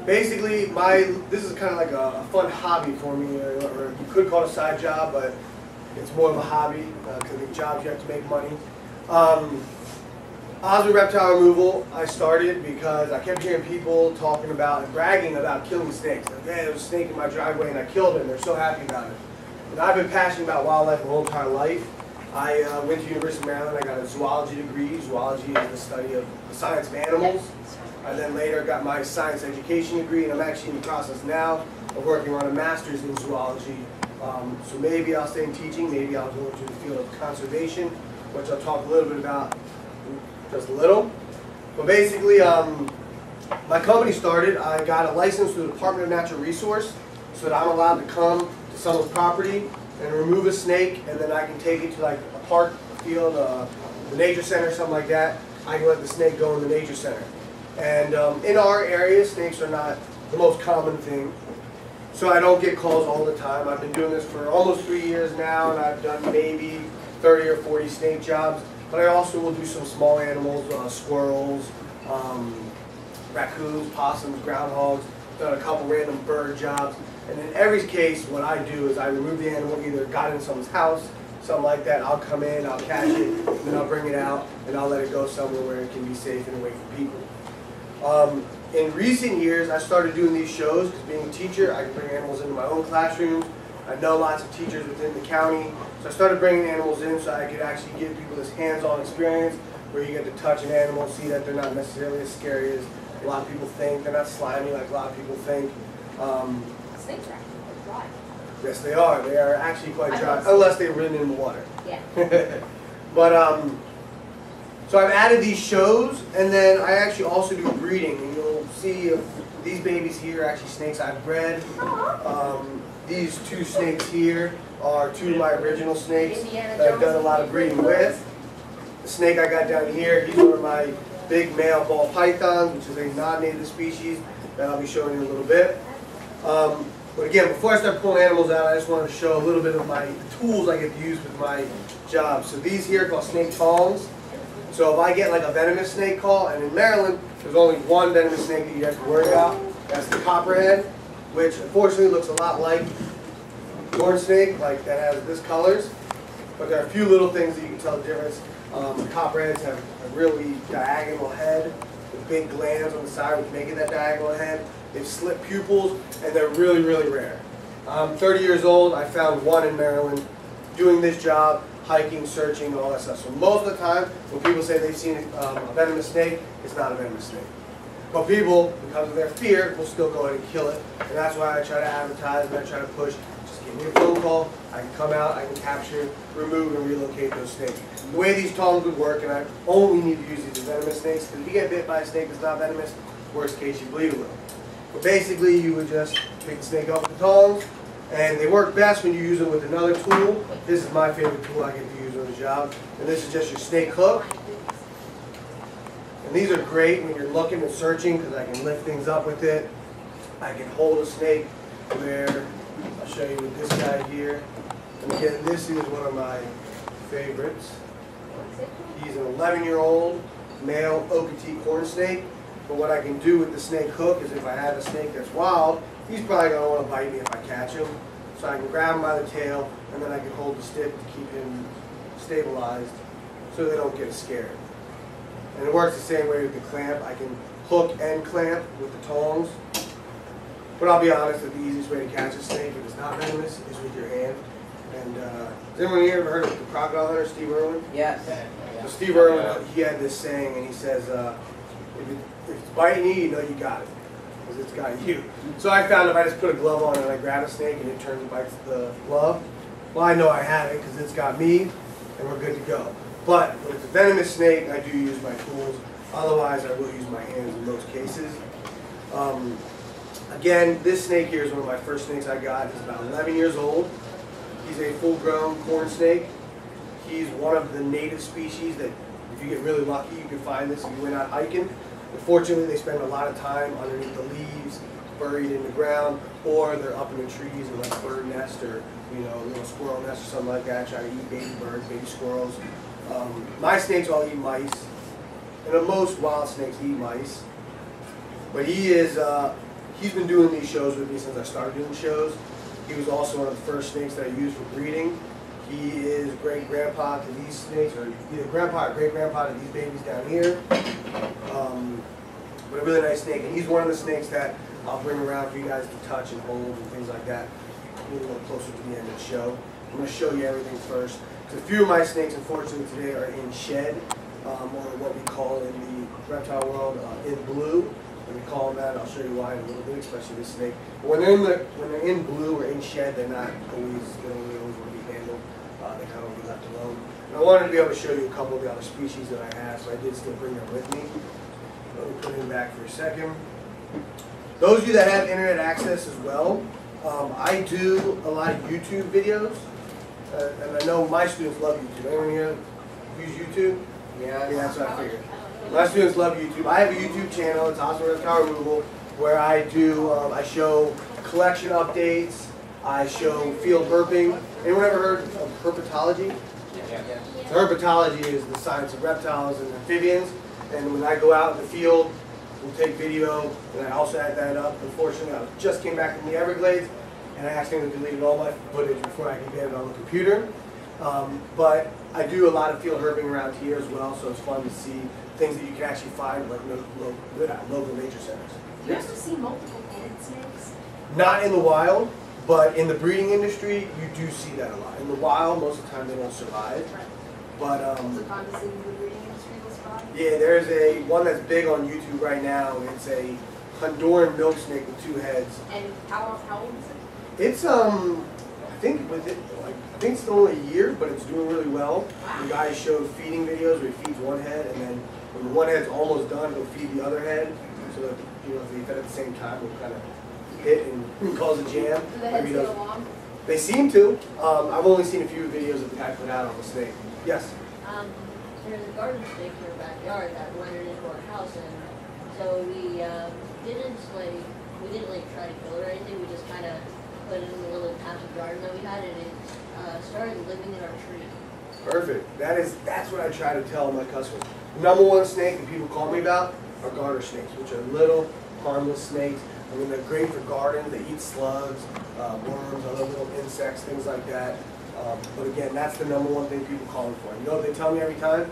Basically, this is kind of like a fun hobby for me, or you could call it a side job, but it's more of a hobby because the jobs you have to make money. Osmond reptile removal, I started because I kept hearing people talking about and bragging about killing snakes. Like, hey, there was a snake in my driveway and I killed it, and they're so happy about it. And I've been passionate about wildlife my whole entire life. I went to University of Maryland. I got a zoology degree. Zoology is the study of the science of animals. I then later got my science education degree, and I'm actually in the process now of working on a master's in zoology. So maybe I'll stay in teaching, maybe I'll go into the field of conservation, which I'll talk a little bit about, just a little. But basically, my company started, I got a license through the Department of Natural Resource so that I'm allowed to come to someone's property and remove a snake, and then I can take it to like a park, a field, the nature center, something like that. I can let the snake go in the nature center. And in our area, snakes are not the most common thing, so I don't get calls all the time. I've been doing this for almost 3 years now, and I've done maybe 30 or 40 snake jobs. But I also will do some small animals, squirrels, raccoons, possums, groundhogs, done a couple random bird jobs. And in every case, what I do is I remove the animal, either got in someone's house, something like that. I'll come in, I'll catch it, and then I'll bring it out, and I'll let it go somewhere where it can be safe and away from people. In recent years, I started doing these shows because being a teacher, I can bring animals into my own classrooms. I know lots of teachers within the county, so I started bringing animals in so I could actually give people this hands-on experience where you get to touch an animal, see that they're not necessarily as scary as a lot of people think. They're not slimy like a lot of people think. Snakes are actually quite dry. Yes, they are. They are actually quite dry, unless they've ridden in the water. Yeah. But so I've added these shows, and then I actually also do breeding. And you'll see these babies here are actually snakes I've bred. These two snakes here are two of my original snakes that I've done a lot of breeding with. The snake I got down here, he's one of my big male ball pythons, which is a non-native species that I'll be showing you in a little bit. But again, before I start pulling animals out, I just want to show a little bit of the tools I get to use with my job. So these here are called snake tongs. So if I get like a venomous snake call, and in Maryland, there's only one venomous snake that you have to worry about. That's the Copperhead, which unfortunately looks a lot like corn snake, like that has this colors. But there are a few little things that you can tell the difference. The Copperheads have a really diagonal head with big glands on the side, which make it that diagonal head. They have slit pupils, and they're really, really rare. I'm 30 years old. I found one in Maryland doing this job, hiking, searching, all that stuff. So most of the time, when people say they've seen a venomous snake, it's not a venomous snake. But people, because of their fear, will still go ahead and kill it. And that's why I try to advertise and I try to push. Just give me a phone call. I can come out, I can capture, remove, and relocate those snakes. The way these tongs would work, and I only need to use these venomous snakes, because if you get bit by a snake that's not venomous, worst case, you bleed a little. But basically, you would just pick the snake up with the tongs, and they work best when you use them with another tool. This is my favorite tool I get to use on the job. And this is just your snake hook. And these are great when you're looking and searching because I can lift things up with it. I can hold a snake where, I'll show you with this guy here. And again, this is one of my favorites. He's an 11-year-old male Okatee corn snake. But what I can do with the snake hook is if I have a snake that's wild, he's probably going to want to bite me if I catch him. So I can grab him by the tail, and then I can hold the stick to keep him stabilized so they don't get scared. And it works the same way with the clamp. I can hook and clamp with the tongs. But I'll be honest that the easiest way to catch a snake, if it's not venomous, is with your hand. And has anyone here ever heard of the crocodile hunter, Steve Irwin? Yes. So Steve Irwin, he had this saying, and he says, if it's biting you, you know you got it, because it's got you. So I found if I just put a glove on and I grab a snake and it turns and bites the glove, well, I know I have it because it's got me, and we're good to go. But when it's a venomous snake, I do use my tools. Otherwise, I will use my hands in most cases. Again, this snake here is one of my first snakes I got. He's about 11 years old. He's a full-grown corn snake. He's one of the native species that, if you get really lucky, you can find this if you went out hiking. Unfortunately, they spend a lot of time underneath the leaves, buried in the ground, or they're up in the trees in like a bird nest or a little squirrel nest or something like that, trying to eat baby birds, baby squirrels. My snakes all eat mice, and most wild snakes eat mice. But he's been doing these shows with me since I started doing shows. He was also one of the first snakes that I used for breeding. He is great-grandpa to these snakes, or either grandpa or great-grandpa to these babies down here. But a really nice snake, and he's one of the snakes that I'll bring around for you guys to touch and hold and things like that. A little closer to the end of the show. I'm going to show you everything first. So a few of my snakes, unfortunately, today are in shed, or what we call in the reptile world in blue. And we call them that. I'll show you why in a little bit, especially this snake. But when they're in blue or in shed, they're not always going to always want to be handled. They kind of be left alone. And I wanted to be able to show you a couple of the other species that I have, so I did still bring them with me. Let me put him back for a second. Those of you that have internet access as well, I do a lot of YouTube videos, and I know my students love YouTube. Anyone here use YouTube? Yeah, that's what I figured. My students love YouTube. I have a YouTube channel. It's also Reptile Removal, where I do I show collection updates. I show field herping. Anyone ever heard of herpetology? Yeah. So herpetology is the science of reptiles and amphibians. And when I go out in the field, we'll take video, and I also add that up. Unfortunately, I just came back from the Everglades, and I accidentally deleted all my footage before I could get it on the computer. But I do a lot of field herping around here as well, so it's fun to see things that you can actually find like local nature centers. Do you ever see multiple headed snakes? Not in the wild, but in the breeding industry, you do see that a lot. In the wild, most of the time they don't survive. Right. But So obviously in the breeding industry will survive? yeah, there's one that's big on YouTube right now. It's a Honduran milk snake with 2 heads. And how old is it? It's I think it's only a year, but it's doing really well. Wow. The guy showed feeding videos where he feeds one head, and then when the one head's almost done, he'll feed the other head, so that if they fed at the same time, it'll kind of hit and cause a jam. Do the heads get along? They seem to. I've only seen a few videos that the guy put out on the snake. Yes. There's a garden snake in our backyard that wandered into our house, and so we didn't try to kill it or anything. We just kind of put it in the little patch of garden that we had, and it started living in our tree. Perfect. That's what I try to tell my customers. The #1 snake that people call me about are garter snakes, which are little harmless snakes. I mean, they're great for gardens. They eat slugs, worms, other little insects, things like that. But again, that's the #1 thing people call me for. You know what they tell me every time?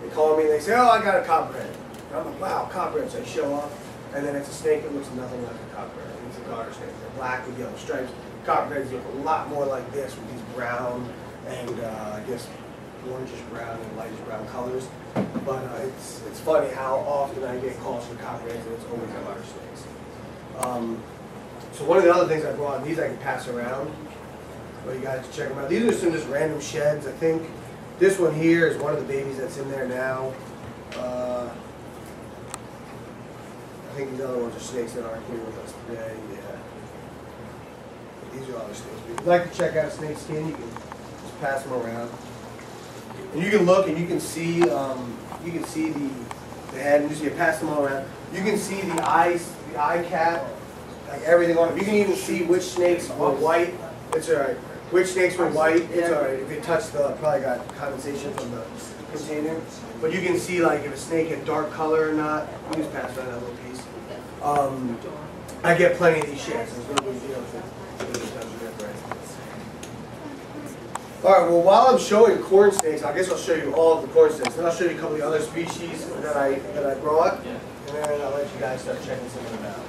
They call me and they say, "Oh, I got a copperhead." And I'm like, "Wow, copperhead." So I show up, and then it's a snake that looks nothing like a copperhead. It's a garter snake. They're black with yellow stripes. Copperheads look a lot more like this with these brown and I guess orangish brown and lightish brown colors. But it's funny how often I get calls for copperheads, and it's always garter snakes. So one of the other things I brought, these I can pass around, but you guys can check them out. These are some just random sheds. I think this one here is one of the babies that's in there now. I think these other ones are snakes that aren't here with us today. Yeah. These are other snakes. If you'd like to check out a snake skin, you can just pass them around. And you can look and you can see the head, and just you pass them all around. You can see the eyes, the eye cap, like everything on it. You can even see which snakes were white. It's alright. Which snakes were white, it's alright. If it touched probably got condensation from the container. But you can see like if a snake had dark color or not. You can just pass around that little piece. I get plenty of these sheds. There's no big deal if it doesn't get right. Alright, well while I'm showing corn snakes, I guess I'll show you all of the corn snakes. Then I'll show you a couple of the other species that I brought. And then I'll let you guys start checking some of them out.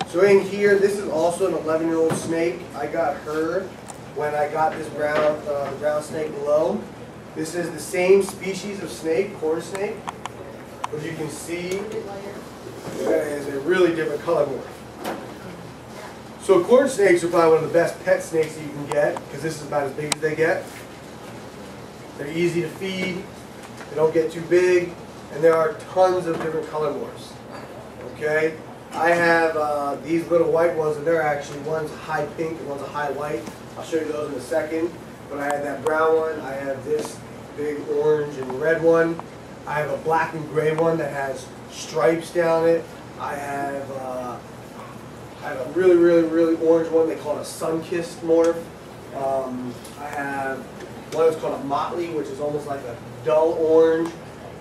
So in here, this is also an 11-year-old snake. I got her when I got this brown snake below. This is the same species of snake, corn snake. As you can see, that is a really different color morph. So corn snakes are probably one of the best pet snakes that you can get, because this is about as big as they get. They're easy to feed, they don't get too big, and there are tons of different color morphs. Okay? I have these little white ones, and they're actually, one's high pink and one's a high white. I'll show you those in a second. But I have that brown one, I have this big orange and red one. I have a black and gray one that has stripes down it. I have a really, really, really orange one. They call it a sun-kissed morph. I have one that's called a motley, which is almost like a dull orange.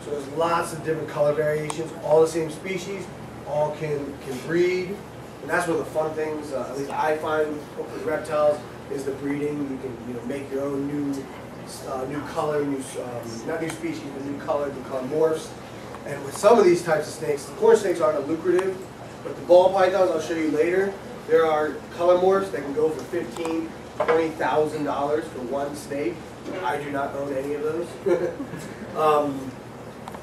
So there's lots of different color variations, all the same species, all can breed. And that's one of the fun things, at least I find with reptiles, is the breeding. You can make your own new color, not new species, but new color morphs. And with some of these types of snakes, the corn snakes aren't lucrative, but the ball pythons, I'll show you later, there are color morphs that can go for $15,000, $20,000 for one snake. I do not own any of those.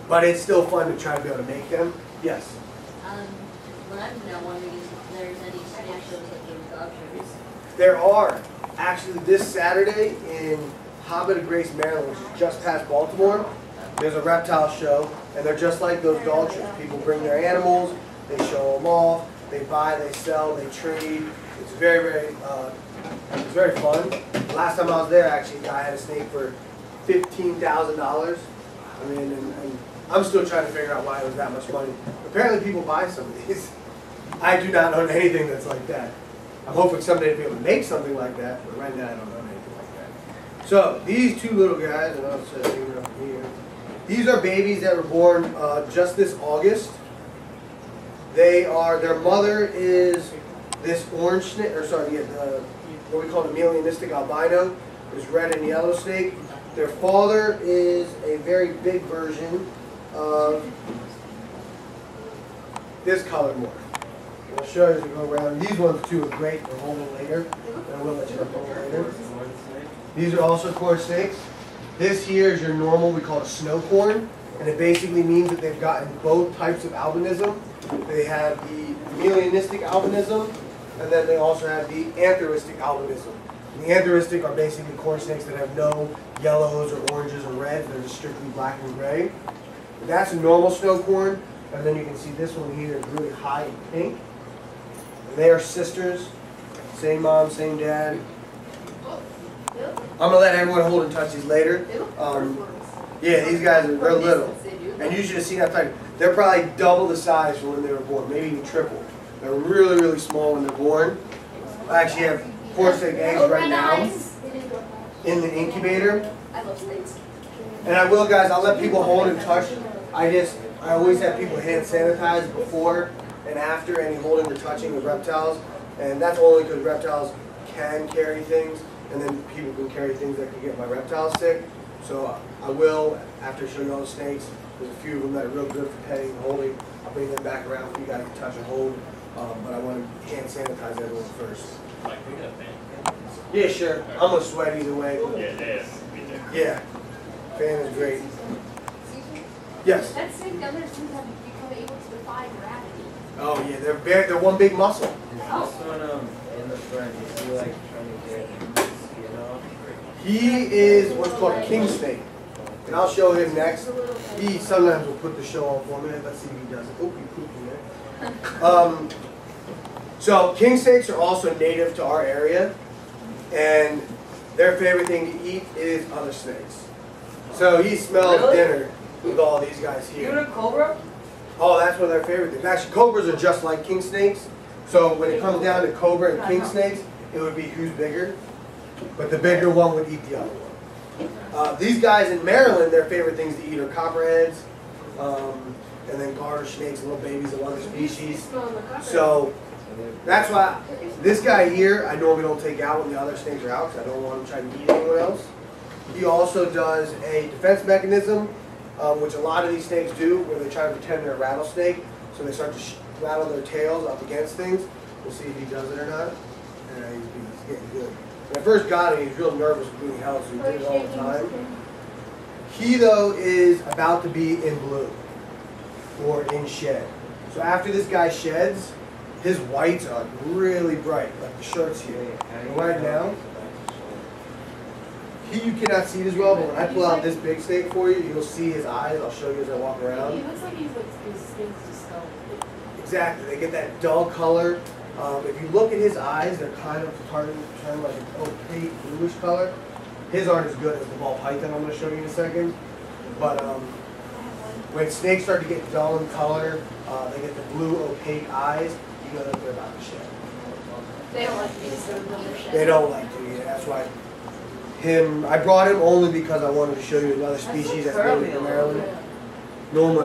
But it's still fun to try to be able to make them. Yes? What I'm now wondering is if there's any snake shows at the dog shows. There are. Actually, this Saturday in Hobbit of Grace, Maryland, which is just past Baltimore, there's a reptile show, and they're just like those dog shows. People bring their animals, they show them off, they buy, they sell, they trade. It's very fun. Last time I was there, actually, a guy had a snake for $15,000. I mean, and I'm still trying to figure out why it was that much money. Apparently, people buy some of these. I do not own anything that's like that. I'm hoping someday to be able to make something like that, but right now I don't own anything like that. So these two little guys, and I'll set it up here. These are babies that were born just this August. Their mother is this orange snake, or sorry, what we call the melanistic albino, this red and yellow snake. Their father is a very big version of this color morph. I'll show you as we go around. These ones too are great for holding later, and I will let you know later. These are also corn snakes. This here is your normal, we call it snow corn, and it basically means that they've gotten both types of albinism. They have the melanistic albinism, and then they also have the antheristic albinism. And the antheristic are basically corn snakes that have no yellows or oranges or reds. They're just strictly black and gray. That's a normal snow corn, and then you can see this one here is really high in pink. And they are sisters, same mom, same dad. I'm gonna let everyone hold and touch these later. Yeah, these guys they're little, and you should have seen that type. They're probably double the size from when they were born, maybe even triple. They're really small when they're born. I actually have corn snake eggs right now in the incubator. I love snakes. And I will, guys. I'll let people hold and touch. I always have people hand sanitize before and after any holding or touching of reptiles, and that's only because reptiles can carry things, and then people can carry things that can get my reptiles sick. So I will, after I show you all the snakes, there's a few of them that are real good for petting and holding. I'll bring them back around for you guys to touch and hold, but I want to hand sanitize everyone first. Like, we got a fan. Yeah, sure. I'm gonna sweat either way. Yeah. Fan is great. Yes. That snake down there seems to have become able to defy gravity. Oh yeah, they're one big muscle. This one in the front, is he like trying to get skin off? He is what's called a king snake, and I'll show him next. He sometimes will put the show on for me. Let's see if he does it. Oh, he pooped in there. So king snakes are also native to our area, and their favorite thing to eat is other snakes. So he smells dinner with all these guys here. You a cobra? Oh, that's one of their favorite things. Actually, cobras are just like king snakes. So when it comes down to cobra and king snakes, it would be who's bigger. But the bigger one would eat the other one. These guys in Maryland, their favorite things to eat are copperheads, and then garter snakes, little babies of other species. So that's why this guy here, I normally don't take out when the other snakes are out because I don't want him trying to eat anyone else. He also does a defense mechanism, which a lot of these snakes do, where they try to pretend they're a rattlesnake. So they start to rattle their tails up against things. We'll see if he does it or not. He's getting good. When I first got him, he was real nervous with being held, so he did it all the time. He, though, is about to be in blue or in shed. So after this guy sheds, his whites are really bright, like the shirts here. And right now, you cannot see it as well, but when I pull out this big snake for you, you'll see his eyes. I'll show you as I walk around. He looks like he's like his snake's just skull. Exactly. They get that dull color. If you look at his eyes, they're kind of turning like an opaque bluish color. His aren't as good as the ball python I'm going to show you in a second. But when snakes start to get dull in color, they get the blue opaque eyes, you know that they're about to shed. They don't like to be disturbed when they're shedding. They don't like to, yeah. That's why I brought him only because I wanted to show you another species that's native to Maryland. normally